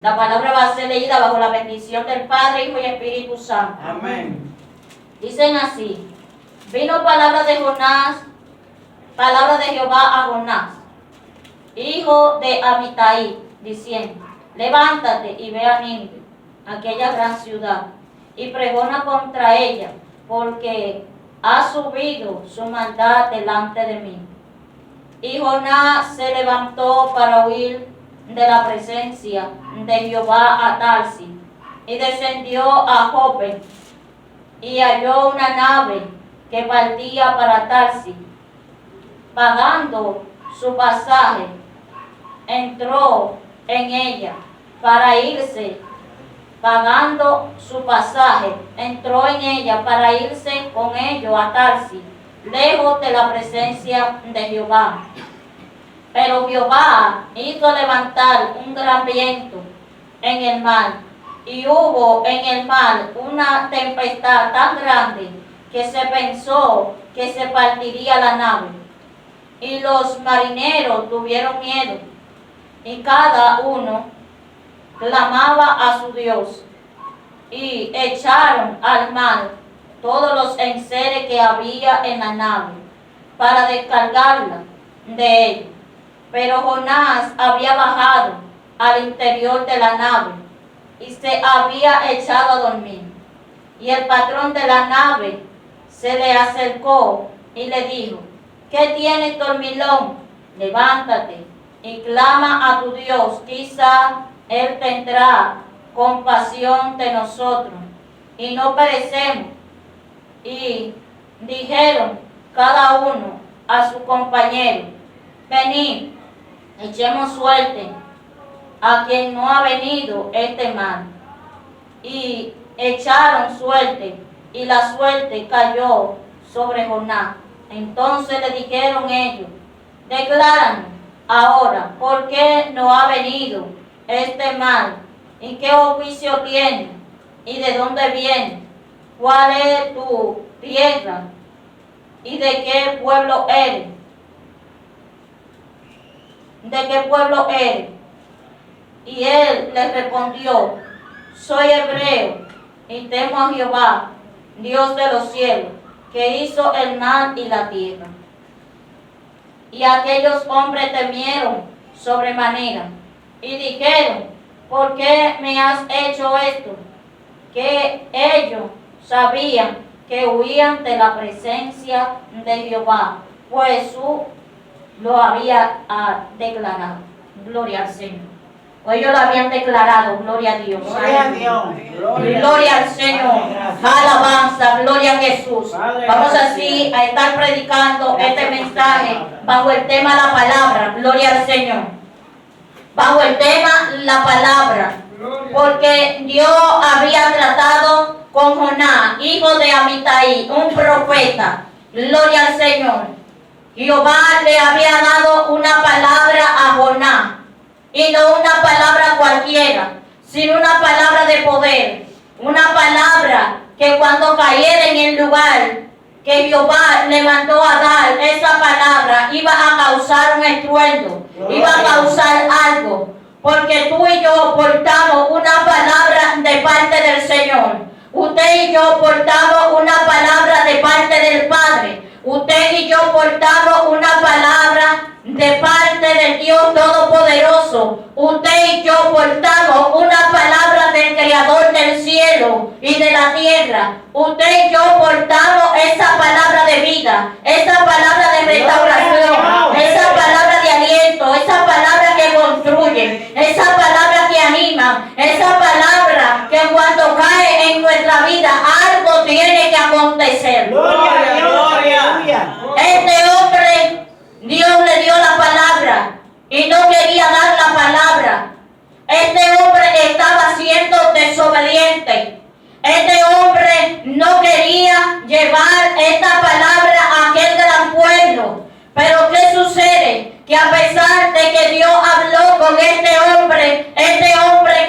La palabra va a ser leída bajo la bendición del Padre, Hijo y Espíritu Santo. Amén. Dicen así: vino palabra de Jehová a Jonás, hijo de Amitai, diciendo: levántate y ve a Nínive, aquella gran ciudad, y pregona contra ella, porque ha subido su maldad delante de mí. Y Jonás se levantó para huir de la presencia de Jehová a Tarsis, y descendió a Jope, y halló una nave que partía para Tarsis. Pagando su pasaje, entró en ella para irse. Pagando su pasaje, entró en ella para irse con ellos a Tarsis, lejos de la presencia de Jehová. Pero Jehová hizo levantar un gran viento en el mar, y hubo en el mar una tempestad tan grande que se pensó que se partiría la nave. Y los marineros tuvieron miedo, y cada uno clamaba a su Dios, y echaron al mar todos los enseres que había en la nave, para descargarla de ellos. Pero Jonás había bajado al interior de la nave, y se había echado a dormir. Y el patrón de la nave se le acercó y le dijo: ¿qué tienes, dormilón? Levántate y clama a tu Dios, quizá Él tendrá compasión de nosotros y no perecemos. Y dijeron cada uno a su compañero: venid, echemos suerte a quien no ha venido este mal. Y echaron suerte, y la suerte cayó sobre Jonás. Entonces le dijeron ellos: decláranos ahora por qué no ha venido este mal, y qué oficio tiene, y de dónde viene, cuál es tu tierra, y de qué pueblo eres. ¿De qué pueblo eres? Y él les respondió: soy hebreo, y temo a Jehová, Dios de los cielos, que hizo el mar y la tierra. Y aquellos hombres temieron sobremanera, y dijeron: ¿por qué me has hecho esto? Que ellos sabían que huían de la presencia de Jehová, pues lo había declarado. Gloria al Señor. O ellos lo habían declarado. Gloria a Dios. Gloria a Dios. Gloria al Señor. Alabanza. Gloria a Jesús. Vamos así a estar predicando este mensaje bajo el tema la palabra. Gloria al Señor. Bajo el tema la palabra. Porque Dios había tratado con Jonás, hijo de Amitai, un profeta. Gloria al Señor. Jehová le había dado una palabra a Jonás, y no una palabra cualquiera, sino una palabra de poder, una palabra que cuando cayera en el lugar que Jehová le mandó a dar, esa palabra iba a causar un estruendo, iba a causar algo, porque tú y yo portamos una palabra de parte del Señor. Usted y yo portamos una palabra de parte del Padre. Usted y yo portamos una palabra de parte del Dios Todopoderoso. Usted y yo portamos una palabra del Creador del cielo y de la tierra. Usted y yo portamos esa palabra de vida, esa palabra de restauración, esa palabra de aliento, esa palabra que construye, esa palabra que anima, esa palabra que cuando cae en nuestra vida algo tiene que acontecer. Gloria, gloria. Este hombre, Dios le dio la palabra y no quería dar la palabra. Este hombre estaba siendo desobediente. Este hombre no quería llevar esta palabra a aquel gran pueblo. Pero ¿qué sucede? Que a pesar de que Dios habló con este hombre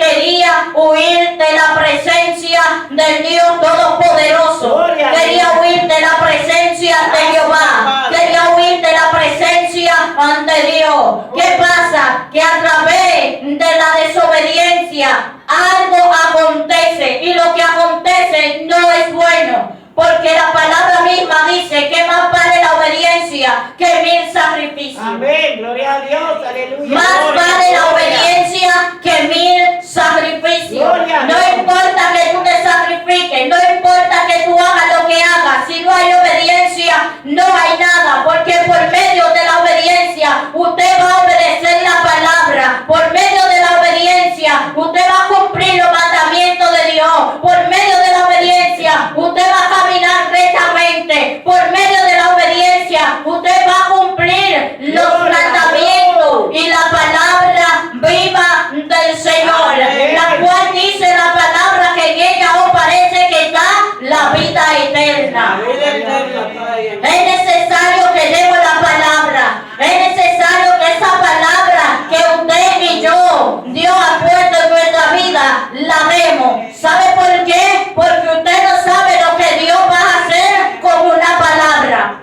quería huir de la presencia del Dios Todopoderoso. Quería huir de la presencia de Jehová. Quería huir de la presencia ante Dios. ¿Qué pasa? Que a través de la desobediencia obediencia algo acontece, y lo que acontece no es bueno, porque la palabra misma dice que más vale la obediencia que 1000 sacrificios. Amén. Gloria a Dios. Aleluya. Más Gloria, vale la gloria. obediencia que 1000 sacrificios. Gloria a No Dios. importa que tú te sacrifiques, no importa que tú hagas lo que hagas, si no hay obediencia, no hay nada, porque por medio de la obediencia usted va a obedecer la palabra, por medio de la obediencia usted va a cumplir los mandamientos de Dios, por medio de la obediencia usted va a caminar rectamente, por medio de la obediencia usted va a cumplir los Gloria a mandamientos Dios. y la palabra viva del Señor, Amén. la cual dice la palabra que en ella os parece que está la vida eterna. La vida eterna está ahí. Es necesario que demos la palabra, es necesario que esa palabra que usted y yo, Dios ha puesto en nuestra vida, la demos. ¿Sabe por qué? Porque usted no sabe lo que Dios va a hacer con una palabra.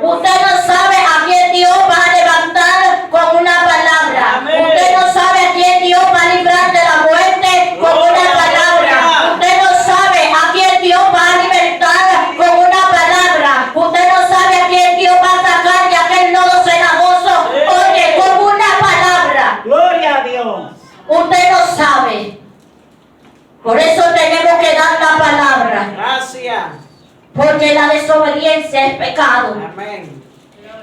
Usted no sabe a quién Dios va a levantar con una palabra. Amén. Usted no sabe a quién Dios va a librar de la muerte con Gloria, una palabra. gloria. Usted no sabe a quién Dios va a libertar con una palabra. Usted no sabe a quién Dios va a sacar de aquel nodo cenagoso. Sí. Oye, con una palabra. Gloria a Dios. Usted no sabe. Por eso tenemos que dar la palabra. Gracias. Porque la desobediencia es pecado. Amén.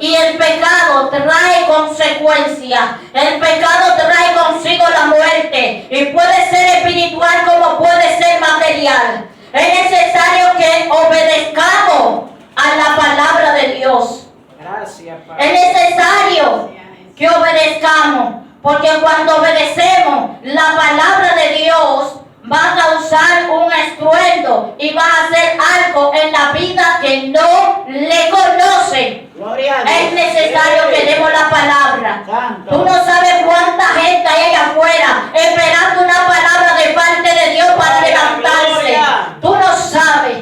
Y el pecado trae consecuencias. El pecado trae consigo la muerte. Y puede ser espiritual como puede ser material. Es necesario que obedezcamos a la palabra de Dios. Gracias, Padre. Es necesario que obedezcamos. Porque cuando obedecemos la palabra de Dios, va a causar un estruendo y va a hacer algo en la vida que no le conoce. Gloria a Dios. Es necesario que demos la palabra. Santo. Tú no sabes cuánta gente hay allá afuera esperando una palabra de parte de Dios para Gloria, levantarse. gloria. Tú no sabes.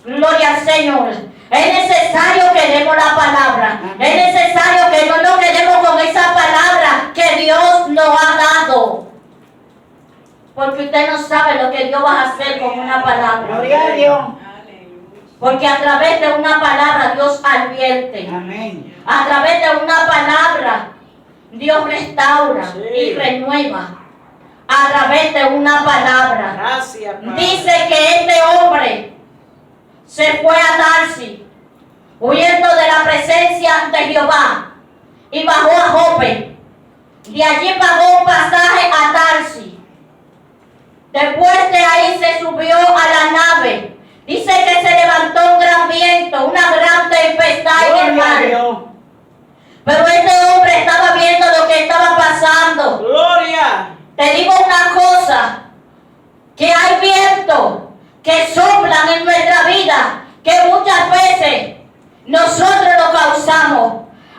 Gloria al Señor. Es necesario que demos la palabra. Amén. Es necesario que no nos quedemos con esa palabra que Dios nos ha dado. Porque usted no sabe lo que Dios va a hacer con una palabra. Gloria a Dios. Porque a través de una palabra Dios advierte. Amén. A través de una palabra Dios restaura Sí. y renueva. A través de una palabra. Gracias, Padre. Dice que este hombre se fue a Tarsis, huyendo de la presencia de Jehová, y bajó a Jope. De allí pagó un pasaje a Tarsis. Después de ahí se subió a la nave. Dice que se levantó un gran viento, una gran tempestad en el Gloria a mar. Dios. Pero este hombre estaba viendo lo que estaba pasando. Gloria. Te digo una cosa, que hay vientos que soplan en nuestra vida, que muchas veces nosotros lo causamos.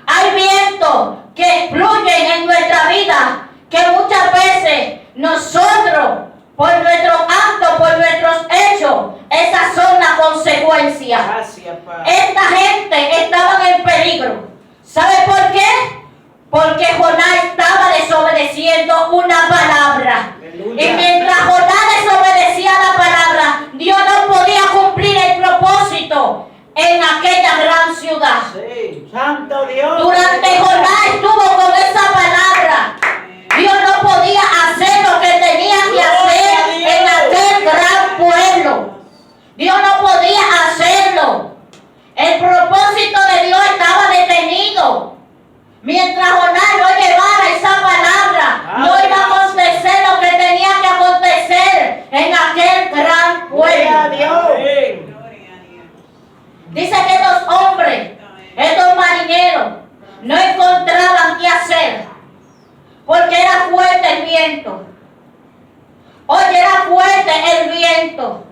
Hay vientos que fluyen en nuestra vida, que muchas veces nosotros, por nuestros actos, por nuestros hechos, esas son las consecuencias. Gracias, Padre. Esta gente estaba en peligro. ¿Sabe por qué? Porque Jonás estaba desobedeciendo una palabra. Aleluya. Y mientras Jonás desobedecía la palabra, Dios no podía cumplir el propósito en aquella gran ciudad. Sí. Santo Dios. Durante Jonás estuvo con esa palabra. Dios no podía hacer lo que tenía que hacer en aquel gran pueblo. Dios no podía hacerlo. El propósito de Dios estaba detenido. Mientras Jonás no llevara esa palabra, no iba a acontecer lo que tenía que acontecer en aquel gran Gloria a pueblo. Dios. Dice que estos hombres, estos marineros, no encontraban qué hacer, porque era fuerte el viento. Oye, era fuerte el viento.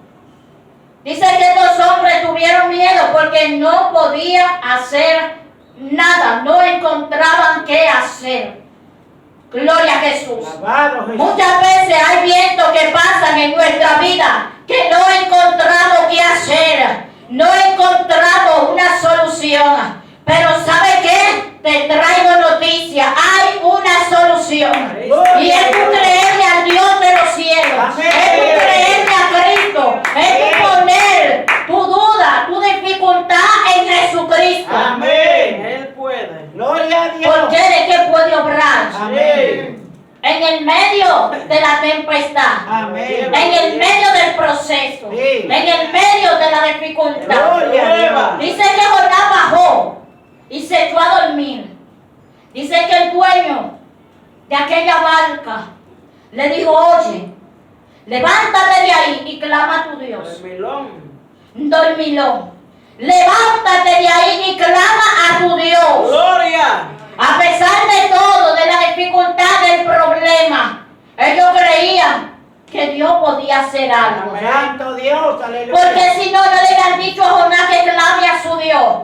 Dice que estos hombres tuvieron miedo porque no podían hacer nada, no encontraban qué hacer. Gloria a Jesús. Alabado Jesús. Muchas veces hay vientos que pasan en nuestra vida que no encontramos qué hacer, no encontramos una solución. Pero ¿sabe qué? Te traigo noticia, hay una solución. Y es tú creerle al Dios de la tempestad, Amén. en el medio del proceso, Sí. en el medio de la dificultad. Gloria a Dios. Dice que Jonás bajó y se echó a dormir. Dice que el dueño de aquella barca le dijo, oye, levántate de ahí y clama a tu Dios. Dormilón. Levántate de ahí y clama a tu Dios. Gloria. A pesar de todo, de la dificultad del problema, ellos creían que Dios podía hacer algo. Santo Dios, aleluya. Porque si no, no le habían dicho a Jonás que clame a su Dios.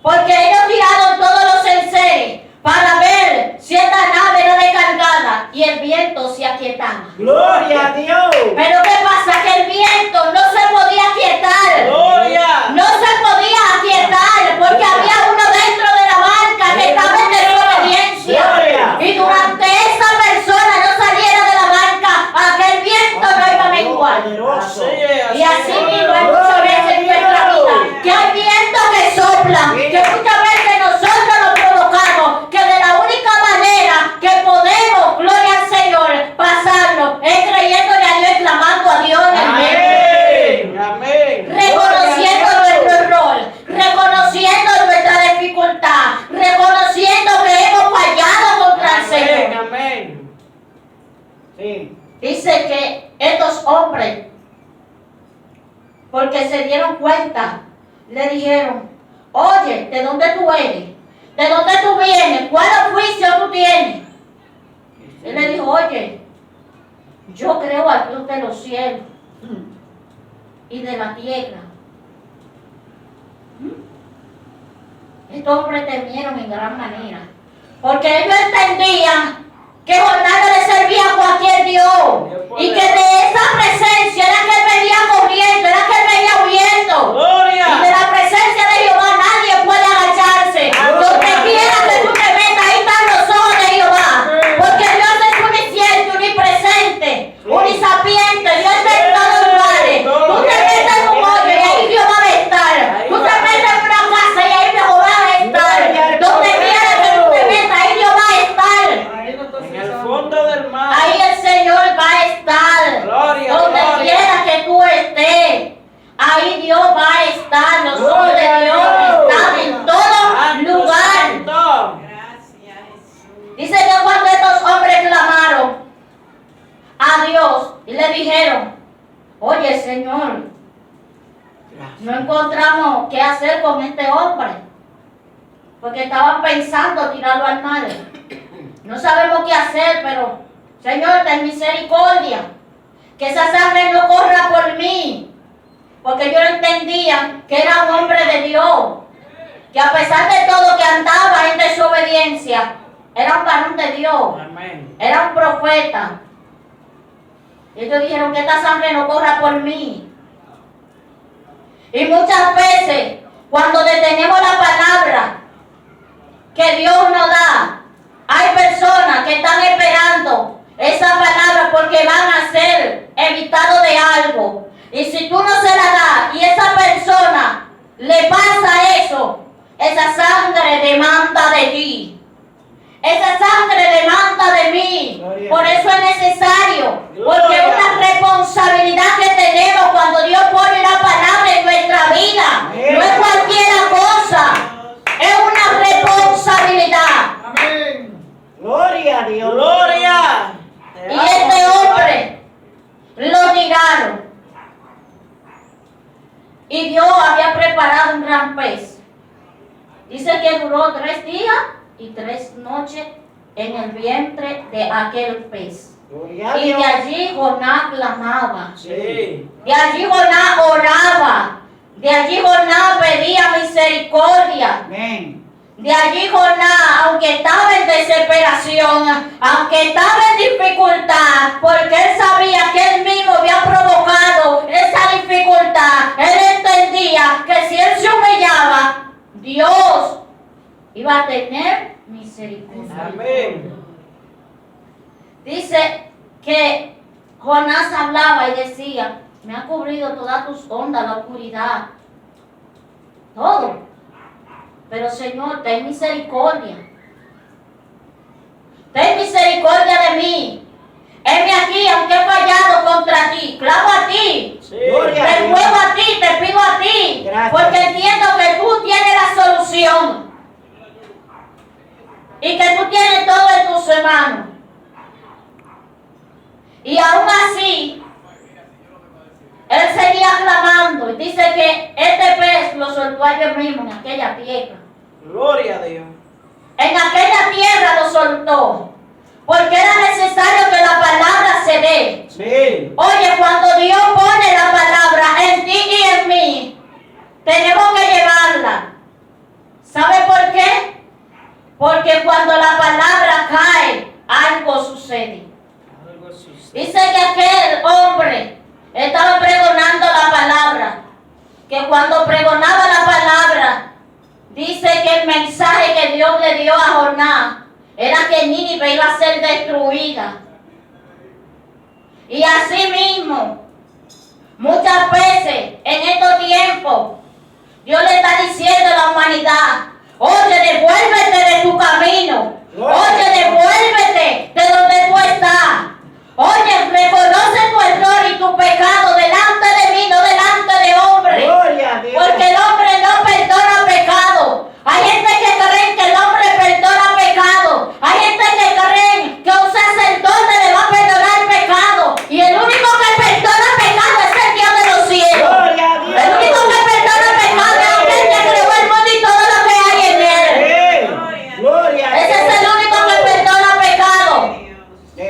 Porque ellos tiraron todos los enseres para ver si esta nave era descargada y el viento se aquietaba. Gloria a Dios. Pero ¿qué pasa? Que el viento no se podía aquietar. Gloria. No se podía aquietar porque había uno dentro de la barca que estaba en desobediencia. Gloria. Y durante esa persona no saliera de la barca, aquel viento no iba a menguar. Poderoso. Y así mismo hay muchas veces en nuestra vida que hay vientos que soplan, que muchas veces nosotros los provocamos, que de la única manera que podemos, gloria al Señor, pasarlo es creyéndole a Dios y clamando a Dios en el medio. Amén. Amén. Reconociendo nuestro error, reconociendo nuestra dificultad, reconociendo que hemos fallado contra el Amén. Señor. Amén. Sí. Dice que estos hombres, porque se dieron cuenta, le dijeron, oye, ¿de dónde tú eres? ¿De dónde tú vienes? ¿Cuál oficio tú tienes? Él le dijo, oye, yo creo al Dios de los cielos y de la tierra. Estos hombres temieron en gran manera, porque ellos entendían que Jonás no le servía a cualquier Dios, y que de esa presencia era que él venía corriendo, era que él venía huyendo. Gloria. Y de la presencia de Jehová nadie puede agacharse. Donde quiera que tú te metas, ahí están los ojos de Jehová. Porque Dios es unisciente, unipresente, unisapiente. Dios está en todos lugares. Tú te metes en un hoyo y ahí Jehová va a estar. Tú te metes en una casa y ahí Jehová va a estar. Donde quiera que tú te metas, ahí Dios va a estar. En el fondo del mar. Ahí el Señor va a estar. Gloria, Donde gloria. quiera que tú estés, ahí Dios va a estar. Los ojos de Gloria a Dios Dios. están en todo Santo, lugar. santo. Dice que cuando estos hombres clamaron a Dios y le dijeron, oye Señor, no encontramos qué hacer con este hombre, porque estaban pensando tirarlo al mar. No sabemos qué hacer, pero Señor, ten misericordia, que esa sangre no corra por mí, porque ellos entendían que era un hombre de Dios, que a pesar de todo que andaba en desobediencia, era un varón de Dios, Amén. era un profeta. Y ellos dijeron que esta sangre no corra por mí. Y muchas veces, cuando detenemos la palabra que Dios nos da, hay personas que están esperando esa palabra porque van a ser evitados de algo. Y si tú no se la das y esa persona le pasa eso, esa sangre demanda de ti. Esa sangre demanda de mí. Gloria. Por eso es necesario. Porque es Gloria. una responsabilidad que tenemos cuando Dios pone una palabra en nuestra vida. Amén. No es cualquier cosa. Es una responsabilidad. Amén. Gloria a Dios. Gloria. Te Y amo, este Señor. hombre lo tiraron. Y Dios había preparado un gran pez. Dice que duró 3 días y 3 noches en el vientre de aquel pez. Gloria a Y Dios. de allí Jonás clamaba. Sí. De allí Jonás oraba. De allí Jonás pedía misericordia. Amén. De allí Jonás, aunque estaba en desesperación, aunque estaba en dificultad, porque él sabía que él mismo había provocado esa dificultad, él entendía que si él se humillaba, Dios iba a tener misericordia. Amén. Dice que Jonás hablaba y decía, me ha cubrido todas tus ondas, la oscuridad, todo. Pero Señor, ten misericordia. Ten misericordia de mí. heme aquí, aunque he fallado contra ti, clamo a ti, Sí. Gloria a te Dios. ruego a ti, te pido a ti, Gracias. porque entiendo que tú tienes la solución y que tú tienes todo en tus manos. Y aún así, él seguía clamando y dice que este pez lo soltó a ellos mismos en aquella tierra. Gloria a Dios. En aquella tierra lo soltó, porque era necesario que la palabra se dé. Sí. Oye, cuando Dios pone la palabra en ti y en mí, tenemos que llevarla. ¿Sabe por qué? Porque cuando la palabra cae, algo sucede. Algo sucede. Dice que aquel hombre estaba pregonando la palabra, que cuando pregonaba la palabra, dice que el mensaje que Dios le dio a Jonás era que Nínive iba a ser destruida. Y así mismo, muchas veces en estos tiempos, Dios le está diciendo a la humanidad, oye, devuélvete de tu camino, oye, devuélvete de donde tú estás. Oye, reconoce tu error y tu pecado delante de mí, no delante de hombre. Gloria a Dios. Porque el hombre no perdona pecado. Hay gente que creen que el hombre perdona pecado. Hay gente que creen que un sacerdote le va a perdonar pecado. Y el único que perdona pecado es el Dios de los cielos. Gloria a Dios. El único que perdona pecado es aquel que creó el mundo y todo lo que hay en él. Sí. Gloria a Ese es el Dios. único que perdona pecado.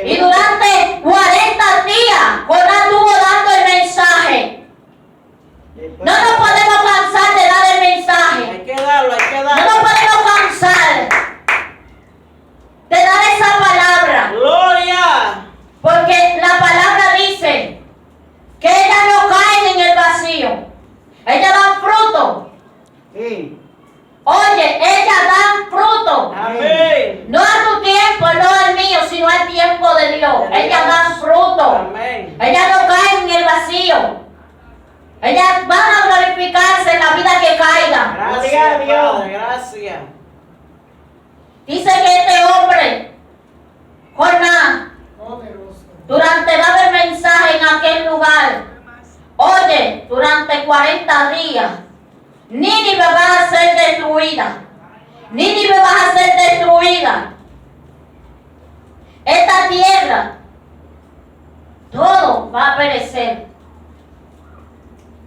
Y durante 40 días, Jonás estuvo dando el mensaje. No nos podemos cansar de dar el mensaje. Hay que darlo, hay que No darlo. nos podemos cansar de dar esa palabra. Gloria. Porque la palabra dice que ellas no caen en el vacío. Ellas dan fruto. Sí. Oye, ellas dan fruto. Amén. No a tu tiempo, no al mío, sino al tiempo de Dios. Ellas dan fruto. Amén. Ellas no caen en el vacío. Ellas van a glorificarse en la vida que caigan. Gloria a Gracias, Dios. Padre, gracias. Dice que este hombre, Jonás, durante daba el mensaje en aquel lugar, oye, durante 40 días, Nínive va a ser destruida. Nínive va a ser destruida. Esta tierra, todo va a perecer.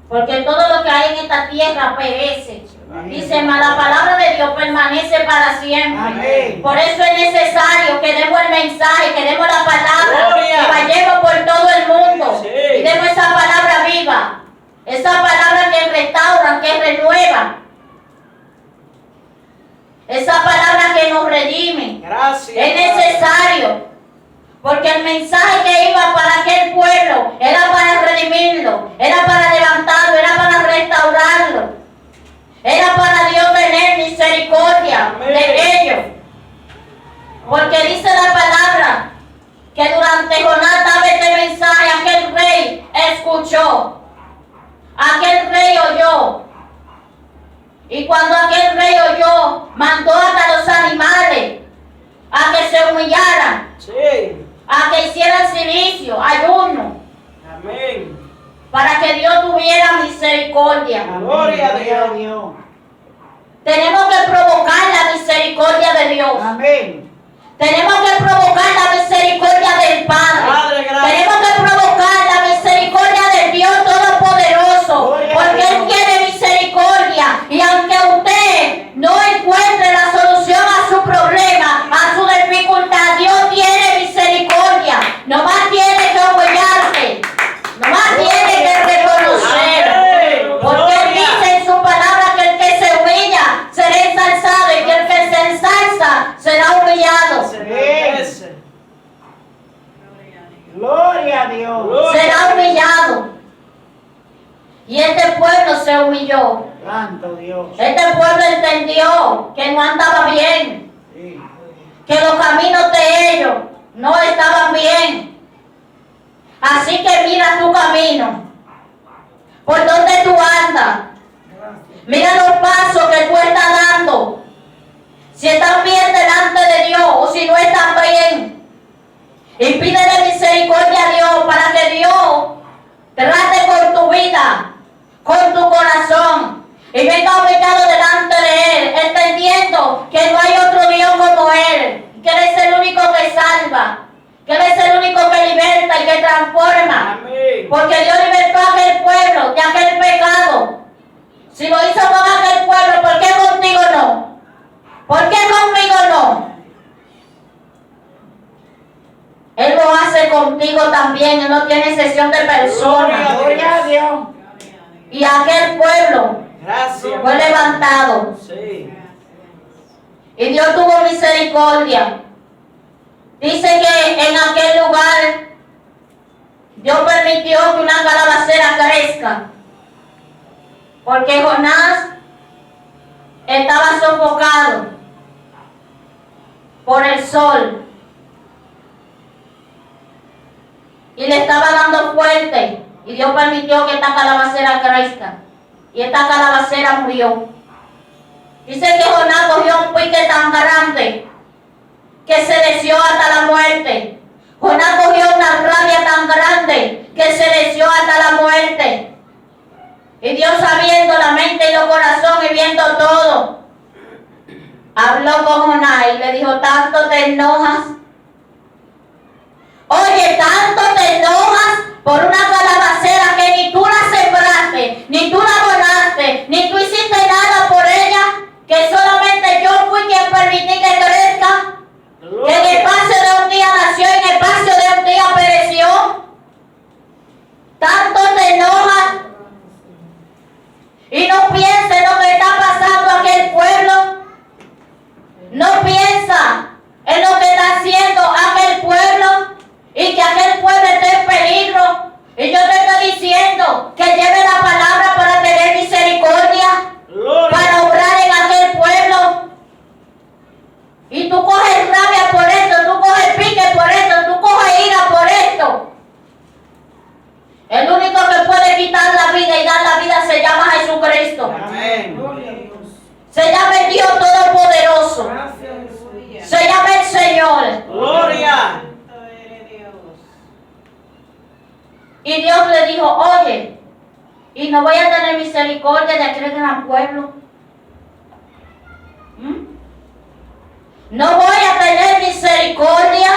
Porque todo lo que hay en esta tierra perece. Dice, mas la palabra de Dios permanece para siempre. Amén. Por eso es necesario que demos el mensaje, que demos la palabra, Gloria. que vayamos por todo el mundo Sí. y demos esa palabra viva, esa palabra que restaura, que renueva, esa palabra que nos redime. Gracias. Es necesario, porque el mensaje que iba para aquel pueblo era para redimirlo, era para levantarlo, era para restaurarlo. Era para Dios tener misericordia Amén. de ellos. Porque dice la palabra que durante Jonás daba este mensaje, aquel rey escuchó, aquel rey oyó. Y cuando aquel rey oyó, mandó hasta los animales a que se humillaran, Sí. a que hicieran silicio, ayuno, Amén. para que Dios tuviera misericordia. Amén. Gloria a Gloria a Dios. Dios. Tenemos que provocar la misericordia de Dios. Amén. Tenemos que provocar la misericordia del Padre. Padre, gracias. Tenemos que provocar la misericordia del Dios Todopoderoso. Gloria a Porque Él Dios. tiene misericordia. Y aunque usted no encuentre la solución a su problema, a su dificultad, Dios tiene misericordia. Nomás tiene que humillarse. Nomás tiene que reconocer. Amén. Porque Él Gloria. dice en su palabra que el que se humilla será ensalzado y que el que se ensalza será humillado. Se merece. Gloria a Dios. Gloria. Será humillado. Y este pueblo se humilló. Santo Dios. Este pueblo entendió que no andaba bien, Sí. que los caminos de ellos no estaban bien. Así que mira tu camino, por donde tú andas. Mira los pasos que tú estás dando. Si están bien delante de Dios o si no están bien. Y pídele misericordia a Dios para que Dios trate con tu vida, con tu corazón. Y venga humillado delante de Él, entendiendo que no hay otro Dios como Él, que Él es el único que salva, que Él es el único que liberta y que transforma. Amén. Porque Dios libertó a aquel pueblo de aquel pecado. Si lo hizo con aquel pueblo, ¿por qué contigo no? ¿Por qué conmigo no? Él lo hace contigo también. Él no tiene excepción de personas. Gloria a Dios. Y aquel pueblo Gracias. fue levantado. Sí. Y Dios tuvo misericordia. Dice que en aquel lugar Dios permitió que una calabacera crezca. Porque Jonás estaba sofocado por el sol. Y le estaba dando fuerte. Y Dios permitió que esta calabacera crezca. Y esta calabacera murió. Dice que Jonás cogió un pique tan grande que se deseó hasta la muerte. Jonás cogió una rabia tan grande que se deseó hasta la muerte. Y Dios, sabiendo la mente y los corazones y viendo todo, habló con Jonás y le dijo: ¿tanto te enojas? Oye, ¿tanto te enojas por una calabacera que ni tú la sembraste, ni tú la abonaste, ni tú hiciste nada por ella, que solamente yo fui quien permití que crezca? Que en el espacio de un día nació, en el espacio de un día pereció. ¿Tanto te enojas? Y no pienses lo que está pasando a aquel pueblo. No piensa en lo que está haciendo aquel pueblo y que aquel pueblo esté en peligro. Y yo te estoy diciendo que lleve la palabra para tener misericordia, para obrar en aquel pueblo. Y tú coges rabia por esto, tú coges pique por esto, tú coges ira por esto. El único que puede quitar la vida y dar la vida se llama Jesucristo. Amén. Se llama el Dios Todopoderoso. Se llama el Señor. Gloria. Y Dios le dijo: oye, ¿y no voy a tener misericordia de aquel gran pueblo? ¿No voy a tener misericordia?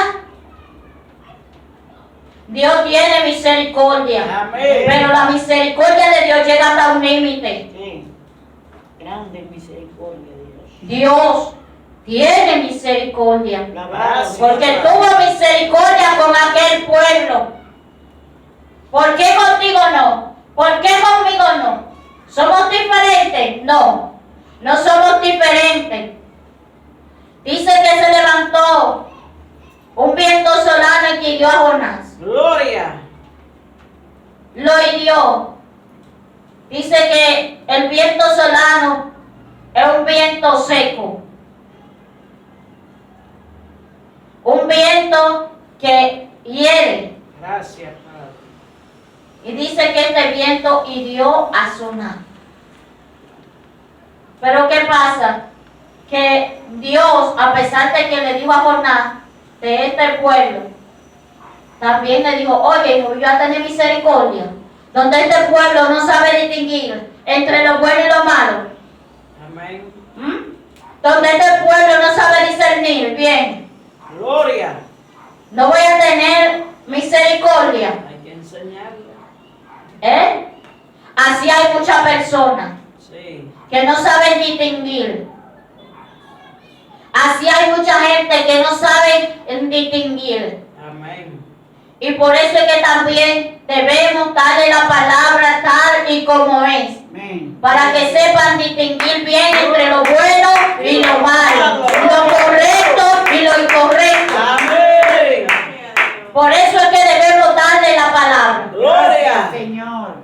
Dios tiene misericordia. Amén. Pero la misericordia de Dios llega hasta un límite. Sí. Grande misericordia de Dios. Dios tiene misericordia. Alabado sea. Porque tuvo misericordia con aquel pueblo. ¿Por qué contigo no? ¿Por qué conmigo no? ¿Somos diferentes? No, no somos diferentes. Dice que se levantó un viento solano que hirió a Jonás. Gloria. Lo hirió. Dice que el viento solano es un viento seco. Un viento que hiere. Gracias, Padre. Y dice que este viento hirió a Jonás. Pero ¿qué pasa? Que Dios, a pesar de que le dijo a Jonás de este pueblo, también le dijo: oye, hijo, yo voy a tener misericordia. Donde este pueblo no sabe distinguir entre lo bueno y lo malo. Amén. Donde este pueblo no sabe discernir bien. Gloria. No voy a tener misericordia. Hay que enseñarla. Así hay muchas personas Sí. que no saben distinguir. Así hay mucha gente que no sabe distinguir. Amén. Y por eso es que también debemos darle la palabra tal y como es. Amén. Para que sepan distinguir bien entre lo bueno y lo malo. Lo correcto y lo incorrecto. Amén. Por eso es que debemos darle la palabra. Gloria. Señor.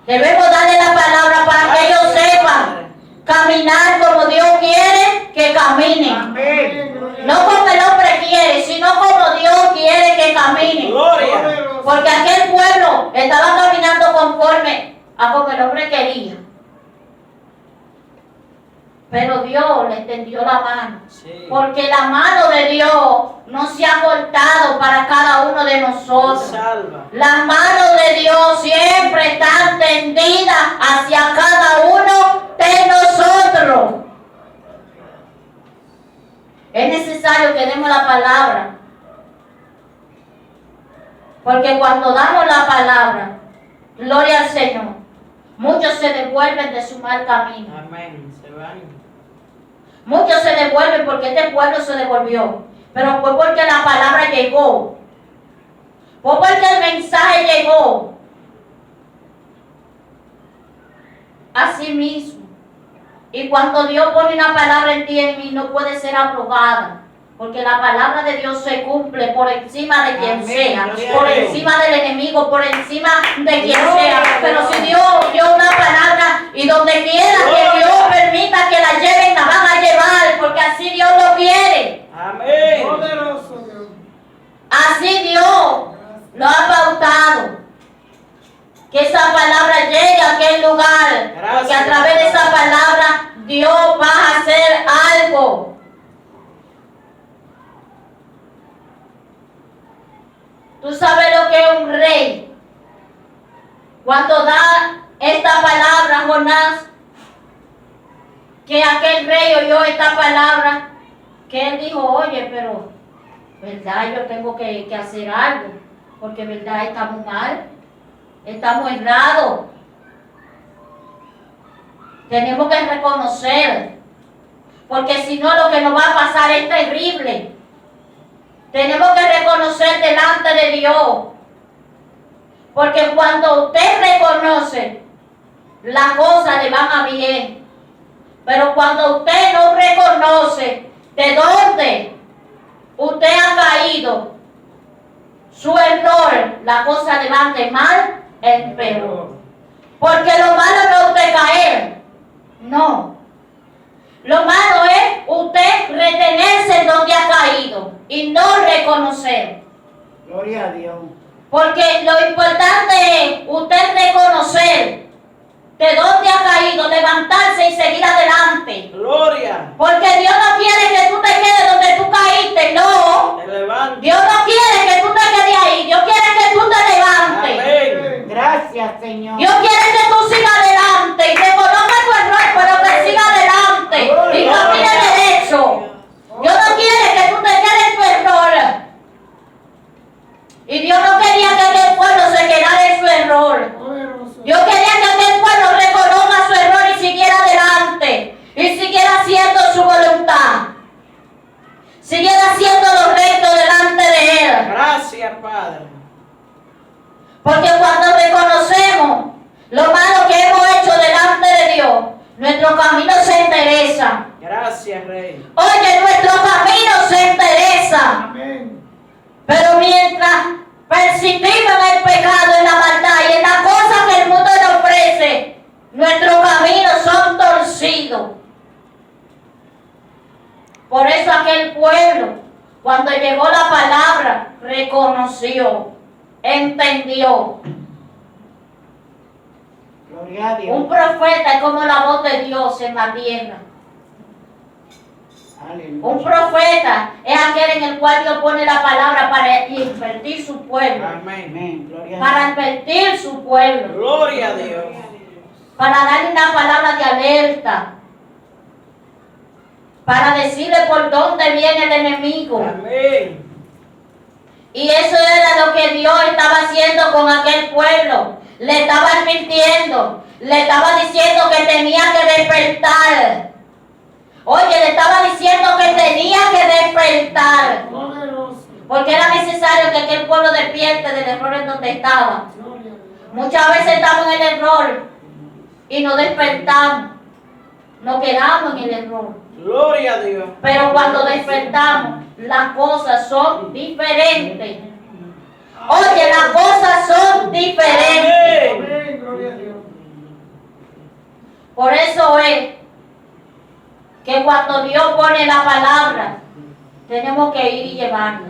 Debemos darle la palabra para que ellos sepan caminar como Dios quiere que caminen. Amén. No como el hombre quiere, sino como Dios quiere que caminen. Gloria. Porque aquel pueblo estaba caminando conforme a como el hombre quería. Pero Dios le extendió la mano. Sí. Porque la mano de Dios no se ha cortado para cada uno de nosotros. Salva. La mano de Dios siempre está tendida hacia cada uno de nosotros. Es necesario que demos la palabra. Porque cuando damos la palabra, gloria al Señor, muchos se devuelven de su mal camino. Amén. Se van. Muchos se devuelven porque este pueblo se devolvió. Pero fue porque la palabra llegó. Fue porque el mensaje llegó. Así mismo. Y cuando Dios pone una palabra en ti y en mí, no puede ser abrogada. Porque la palabra de Dios se cumple por encima de quien Amén, sea, gloria por a Dios. encima del enemigo, por encima de quien Gloria sea. a Pero Dios. si Dios dio una palabra y donde quiera que Gloria. Dios permita que la lleven, la van a llevar, porque así Dios lo quiere. Amén. Poderoso Dios. Así Dios lo ha pautado. Que esa palabra llegue a aquel lugar. Gracias. Porque a través de esa palabra Dios va a hacer algo. Tú sabes lo que es un rey. Cuando da esta palabra Jonás, que aquel rey oyó esta palabra, que él dijo, oye, pero, ¿verdad? Yo tengo que hacer algo, porque, ¿verdad? Estamos mal, estamos errados. Tenemos que reconocer, porque si no lo que nos va a pasar es terrible. Tenemos que reconocer delante de Dios. Porque cuando usted reconoce, las cosas le van a bien. Pero cuando usted no reconoce de dónde usted ha caído, su error, la cosa le va de mal en peor. Porque lo malo no es usted caer. No. Lo malo es usted retenerse en donde ha caído y no reconocer. Gloria a Dios. Porque lo importante es usted reconocer de dónde ha caído, levantarse y seguir adelante. Gloria. Porque Dios no quiere que tú te quedes donde tú caíste, no. Te levanta. Dios no quiere que tú te quedes ahí, Dios quiere que tú te levantes. Amén. Gracias, Señor. Dios quiere que tú sigas adelante y reconozca tu error, pero que siga adelante y camine derecho. Dios no quiere que tú te quedes en tu error. Y Dios no quería que aquel pueblo se quedara en su error. Poderoso. Dios quería que aquel pueblo reconozca su error y siguiera adelante. Y siguiera haciendo su voluntad. Siguiera haciendo lo recto delante de Él. Gracias, Padre. Porque cuando reconocemos lo malo que hemos hecho delante de Dios, nuestro camino se endereza. Gracias, Rey. Oye, nuestro camino se endereza. Amén. Pero mientras persistimos en el pecado, en la maldad y en las cosas que el mundo nos ofrece, nuestros caminos son torcidos. Por eso aquel pueblo, cuando llegó la palabra, reconoció, entendió. Gloria a Dios. Un profeta es como la voz de Dios en la tierra. Un Aleluya. profeta es aquel en el cual Dios pone la palabra para advertir su pueblo. Amén. Amén. Gloria a Para Dios. advertir su pueblo. Gloria a Dios. Para darle una palabra de alerta. Para decirle por dónde viene el enemigo. Amén. Y eso era lo que Dios estaba haciendo con aquel pueblo. Le estaba advirtiendo. Le estaba diciendo que tenía que despertar. Oye, le estaba diciendo que tenía que despertar. Poderoso. Porque era necesario que aquel pueblo despierte del error en donde estaba. Gloria a Dios. Muchas veces estamos en el error y no despertamos. Nos quedamos en el error. Gloria a Dios. Pero cuando despertamos, las cosas son diferentes. Oye, las cosas son diferentes. Amén. Amén. Gloria a Dios. Por eso es que cuando Dios pone la palabra, tenemos que ir y llevarla.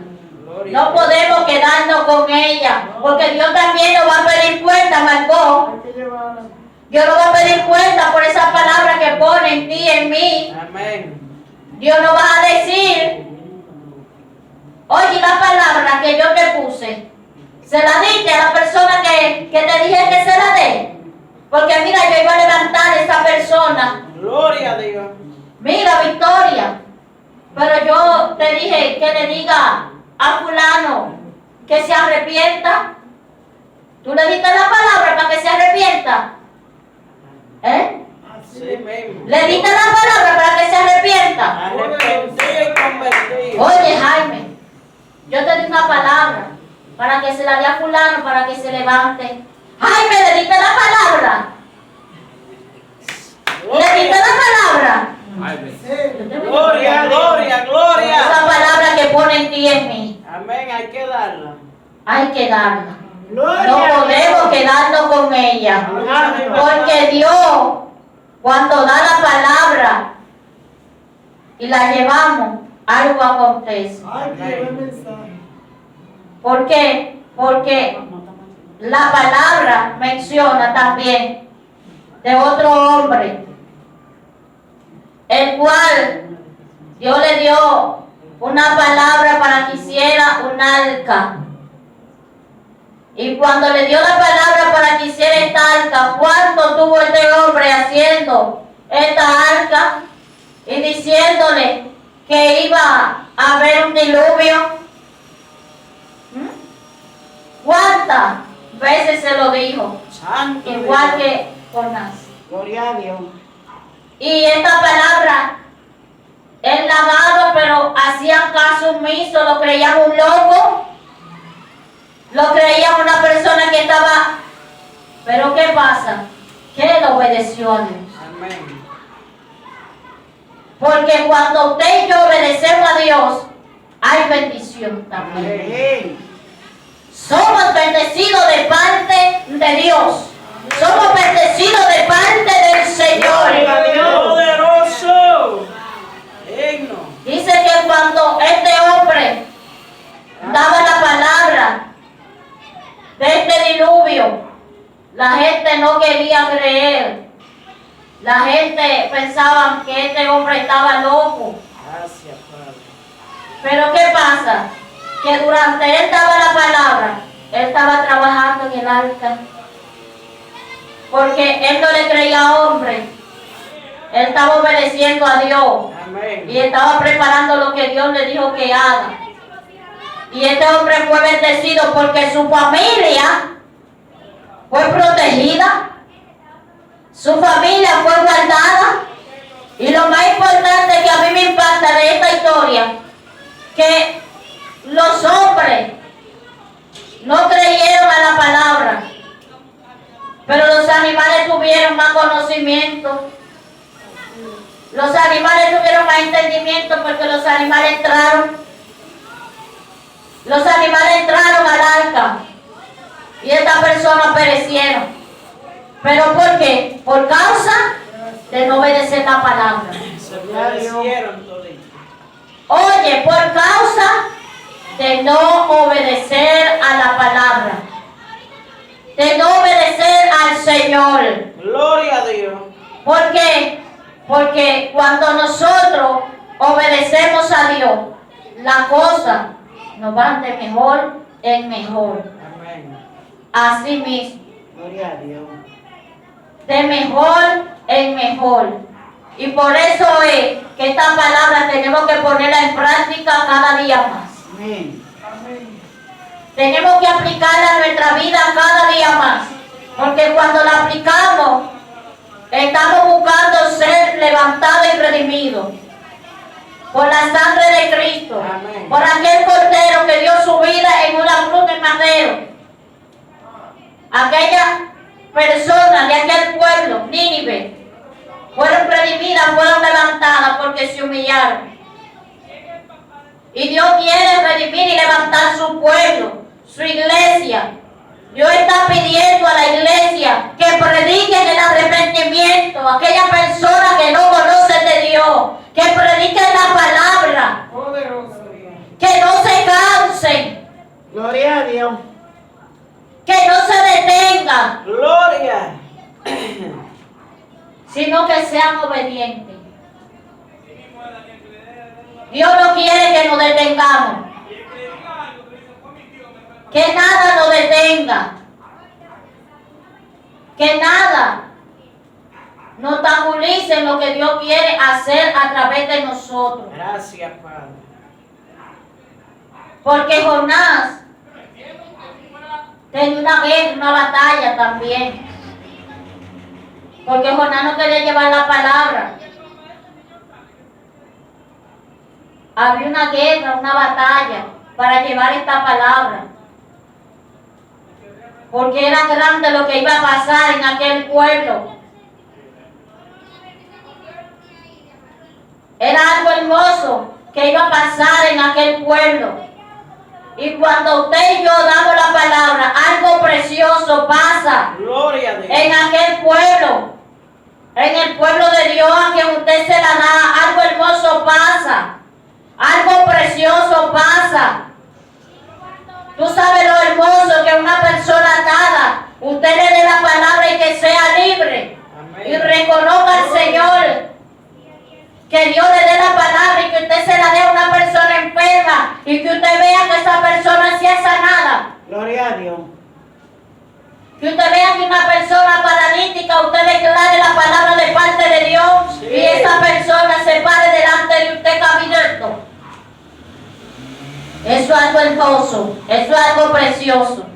Gloria a No Dios. podemos quedarnos con ella, porque Dios también nos va a pedir cuenta, Margot. Hay que llevarla. Dios nos va a pedir cuenta por esa palabra que que pone en ti y en mí, Amén. Dios no va a decir, oye, la palabra que yo te puse, ¿se la diste a la persona que te dije que se la dé? Porque mira, yo iba a levantar a esa persona. Gloria a Dios. Mira, Victoria, pero yo te dije que le diga a fulano que se arrepienta. ¿Tú le diste la palabra para que se arrepienta? ¿Eh? Sí mismo. ¿Le diste la palabra para que se arrepienta? Arrepentido y convertido. Oye, Jaime, yo te di una palabra para que se la dé a fulano para que se levante. Jaime, ¿le diste la palabra? ¿Le diste la palabra? Gloria, gloria, gloria. Esa palabra que pone en ti y en mí, Amén, hay que darla. hay que darla. Gloria No a podemos Dios. quedarnos con ella. Amén. Porque Dios, cuando da la palabra y la llevamos, algo acontece. ¿Por qué? Porque la palabra menciona también de otro hombre, el cual Dios le dio una palabra para que hiciera un arca. Y cuando le dio la palabra para que hiciera esta arca, ¿cuánto tuvo este hombre haciendo esta arca? Y diciéndole que iba a haber un diluvio. ¿Cuántas veces se lo dijo? Santo Igual Dios. que Jonás. Gloria a Dios. Y esta palabra, él la daba, pero hacían caso omiso, lo creían un loco, lo creían una persona que estaba... Pero ¿qué pasa? Que él obedeció a Dios. Amén. Porque cuando usted y yo obedecemos a Dios, hay bendición también. Amén. Somos bendecidos de parte de Dios. Somos bendecidos de parte del Señor. Gloria a Dios. Poderoso. Digno. Dice que cuando este hombre daba la palabra de este diluvio, la gente no quería creer. La gente pensaba que este hombre estaba loco. Gracias, Padre. Pero ¿qué pasa? Que durante él daba la palabra, él estaba trabajando en el arca. Porque él no le creía a hombre. Él estaba obedeciendo a Dios. Amén. Y estaba preparando lo que Dios le dijo que haga. Y este hombre fue bendecido porque su familia fue protegida. Su familia fue guardada. Y lo más importante que a mí me impacta de esta historia, que los hombres no creyeron a la palabra, pero los animales tuvieron más conocimiento. Los animales tuvieron más entendimiento porque los animales entraron. Los animales entraron al arca y estas personas perecieron. ¿Pero por qué? Por causa de no obedecer la palabra. Se perecieron toditos. Oye, por causa de no obedecer a la palabra, de no obedecer al Señor. Gloria a Dios. ¿Por qué? Porque cuando nosotros obedecemos a Dios, las cosas nos van de mejor en mejor. Amén. Así mismo, Gloria a Dios. de mejor en mejor. Y por eso es que esta palabra tenemos que ponerla en práctica cada día más. Amén. Tenemos que aplicarla a nuestra vida cada día más. Porque cuando la aplicamos, estamos buscando ser levantados y redimidos por la sangre de Cristo. Amén. Por aquel cordero que dio su vida en una cruz de madero. Aquella persona de aquel pueblo, Nínive, fueron redimidas, fueron levantadas porque se humillaron. Y Dios quiere redimir y levantar su pueblo, su iglesia. Dios está pidiendo a la iglesia que prediquen el arrepentimiento, a aquellas personas que no conocen de Dios, que prediquen la palabra, Poderoso Dios. que no se cansen, Gloria a Dios. que no se detengan. Gloria. sino que sean obedientes. Dios no quiere que nos detengamos, que nada nos detenga, que nada nos obstaculice en lo que Dios quiere hacer a través de nosotros. Gracias, Padre. Porque Jonás tenía una guerra, una batalla también. Porque Jonás no quería llevar la palabra. Había una guerra, una batalla para llevar esta palabra. Porque era grande lo que iba a pasar en aquel pueblo. Era algo hermoso que iba a pasar en aquel pueblo. Y cuando usted y yo damos la palabra, algo precioso pasa Gloria a Dios. en aquel pueblo. En el pueblo de Dios, a quien usted se la da, algo hermoso pasa. Algo precioso pasa. Tú sabes lo hermoso que una persona atada, usted le dé la palabra y que sea libre. Amén. Y reconozca al Señor. Que Dios le dé la palabra y que usted se la dé a una persona enferma y que usted vea que esa persona sea sanada. Gloria a Dios. Que usted vea que una persona paralítica, usted declare la palabra de parte de Dios Sí. y esa persona se pare delante de usted caminando. Eso es algo hermoso, eso es algo precioso.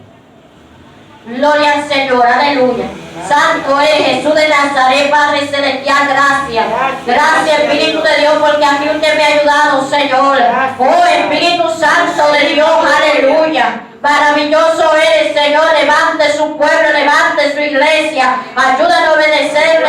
Gloria al Señor, aleluya. Santo es Jesús de Nazaret, Padre Celestial, gracias. Gracias, Espíritu de Dios, porque aquí usted me ha ayudado, Señor. Oh, Espíritu Santo de Dios, aleluya. Maravilloso eres, Señor. Levante su pueblo, levante su iglesia. Ayúdanos a obedecer